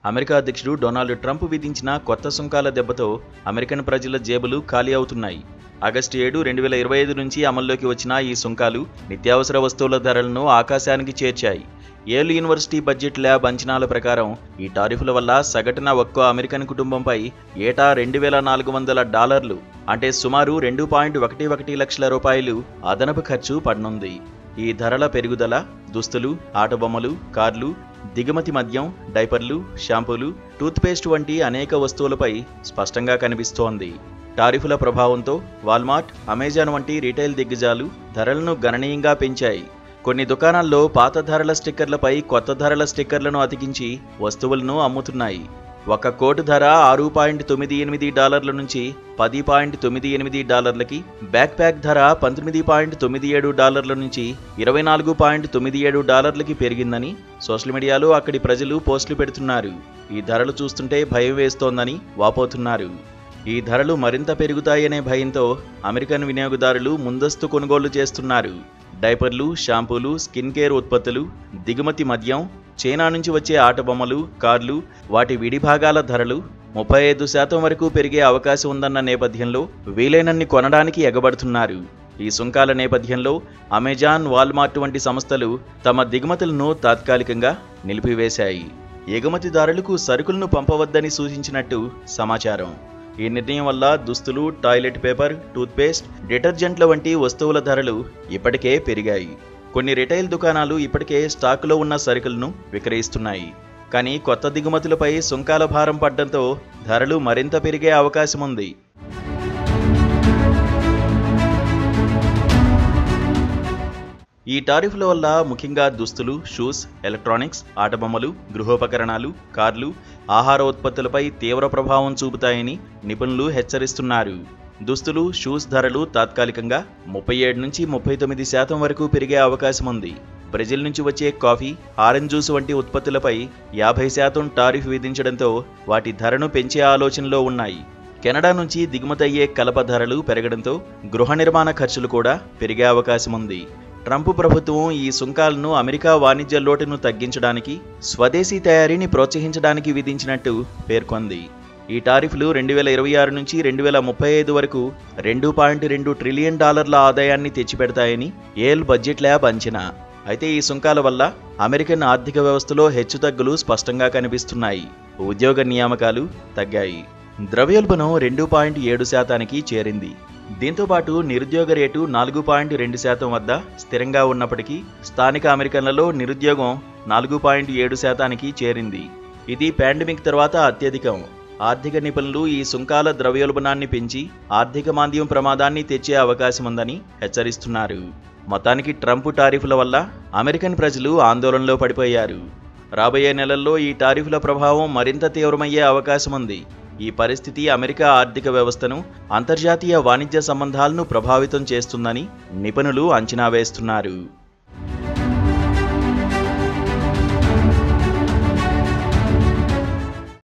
America అధ్యక్షుడు Donald Trump విధించిన కొత్త సుంకాల దెబ్బతో అమెరికన్ ప్రజల జేబులు ఖాళీ అవుతున్నాయి. ఆగస్టు 7, 2025 నుంచి అమల్లోకి వచ్చిన ఈ సుంకాలు నిత్యావసర వస్తువుల ధరలను ఆకాశానికి చేర్చాయి. యేల్ యూనివర్సిటీ బడ్జెట్ ల్యాబ్ అంచనాల ప్రకారం ఈ టారిఫుల వల్ల సగటున ఒక్కో అమెరికన్ కుటుంబంపై ఏటా $2,400 అంటే సుమారు 2.11 లక్షల రూపాయలు అదనపు ఖర్చు పడనుంది. ఈ ధరల పెరుగుదల దుస్తులు, ఆటబొమ్మలు, కార్లు, దిగుమతి మద్యం, డైపర్లు, షాంపూలు, టూత్పేస్ట్ వంటి అనేక వస్తువులపై స్పష్టంగా కనిపిస్తోంది. టారిఫుల ప్రభావంతో వాల్మార్ట్, అమెజాన్ వంటి రీటైల్ దిగ్గజాలు ధరలను గణనీయంగా పెంచాయి. కొన్ని దుకాణాల్లో పాత ధరల స్టిక్కర్లపై కొత్త ధరల స్టిక్కర్లను అతికించి వస్తువులను అమ్ముతున్నాయి. ఒక కోటు ధర $6.98 నుంచి $10.98కి, బ్యాక్ ప్యాక్ ధర $19.97 నుంచి $24.97కి పెరిగిందని సోషల్ మీడియాలో అక్కడి ప్రజలు పోస్టులు పెడుతున్నారు. ఈ ధరలు చూస్తుంటే భయం వేస్తోందని వాపోతున్నారు. ఈ ధరలు మరింత పెరుగుతాయనే భయంతో అమెరికన్ వినియోగదారులు ముందస్తు కొనుగోళ్లు చేస్తున్నారు. డైపర్లు, షాంపూలు, స్కిన్ కేర్ ఉత్పత్తులు, దిగుమతి మద్యం, చైనా నుంచి వచ్చే ఆటబొమ్మలు, కార్లు, వాటి విడిభాగాల ధరలు 35% వరకు పెరిగే అవకాశం ఉందన్న నేపథ్యంలో వీలైనన్ని కొనడానికి ఎగబడుతున్నారు. ఈ సుంకాల నేపథ్యంలో అమెజాన్, వాల్మార్ట్ వంటి సంస్థలు తమ దిగుమతులను తాత్కాలికంగా నిలిపివేశాయి. ఎగుమతిదారులకు సరుకులను పంపవద్దని సూచించినట్టు సమాచారం. ఈ నిర్ణయం వల్ల దుస్తులు, టాయిలెట్ పేపర్, టూత్పేస్ట్, డిటర్జెంట్ల వంటి వస్తువుల ధరలు ఇప్పటికే పెరిగాయి. కొన్ని రిటైల్ దుకాణాలు ఇప్పటికే స్టాకులో ఉన్న సరుకులను విక్రయిస్తున్నాయి. కానీ కొత్త దిగుమతులపై సుంకాల భారం పడడంతో ధరలు మరింత పెరిగే అవకాశం ఉంది. ఈ టారిఫ్ల వల్ల ముఖ్యంగా దుస్తులు, షూస్, ఎలక్ట్రానిక్స్, ఆటబొమ్మలు, గృహోపకరణాలు, కార్లు, ఆహార ఉత్పత్తులపై తీవ్ర ప్రభావం చూపుతాయని నిపుణులు హెచ్చరిస్తున్నారు. దుస్తులు, షూస్ ధరలు తాత్కాలికంగా 37 నుంచి 39% వరకు పెరిగే అవకాశం ఉంది. బ్రెజిల్ నుంచి వచ్చే కాఫీ, ఆరెంజ్ జ్యూస్ వంటి ఉత్పత్తులపై 50% టారిఫ్ విధించడంతో వాటి ధరను పెంచే ఆలోచనలో ఉన్నాయి. కెనడా నుంచి దిగుమతయ్యే కలప ధరలు పెరగడంతో గృహ నిర్మాణ ఖర్చులు కూడా పెరిగే అవకాశం ఉంది. ట్రంప్ ప్రభుత్వం ఈ సుంకాలను అమెరికా వాణిజ్య లోటును తగ్గించడానికి, స్వదేశీ తయారీని ప్రోత్సహించడానికి విధించినట్టు పేర్కొంది. ఈ టారిఫ్లు 2026 నుంచి 2035 వరకు $2.2 ట్రిలియన్ ఆదాయాన్ని తెచ్చిపెడతాయని యేల్ బడ్జెట్ ల్యాబ్ అంచనా. అయితే ఈ సుంకాల వల్ల అమెరికన్ ఆర్థిక వ్యవస్థలో హెచ్చుతగ్గులు స్పష్టంగా కనిపిస్తున్నాయి. ఉద్యోగ నియామకాలు తగ్గాయి. ద్రవ్యోల్బణం 2.7%కి చేరింది. దీంతోపాటు నిరుద్యోగ రేటు 4.2% వద్ద స్థిరంగా ఉన్నప్పటికీ స్థానిక అమెరికన్లలో నిరుద్యోగం 4.7%కి చేరింది. ఇది పాండమిక్ తర్వాత అత్యధికం. ఆర్థిక నిపుణులు ఈ సుంకాల ద్రవ్యోల్బణాన్ని పెంచి ఆర్థిక మాంద్యం ప్రమాదాన్ని తెచ్చే అవకాశం ఉందని హెచ్చరిస్తున్నారు. మొత్తానికి ట్రంప్ టారిఫ్ల వల్ల అమెరికన్ ప్రజలు ఆందోళనలో పడిపోయారు. రాబోయే నెలల్లో ఈ టారిఫ్ల ప్రభావం మరింత తీవ్రమయ్యే అవకాశం ఉంది. ఈ పరిస్థితి అమెరికా ఆర్థిక వ్యవస్థను, అంతర్జాతీయ వాణిజ్య సంబంధాలను ప్రభావితం చేస్తుందని నిపుణులు అంచనా వేస్తున్నారు.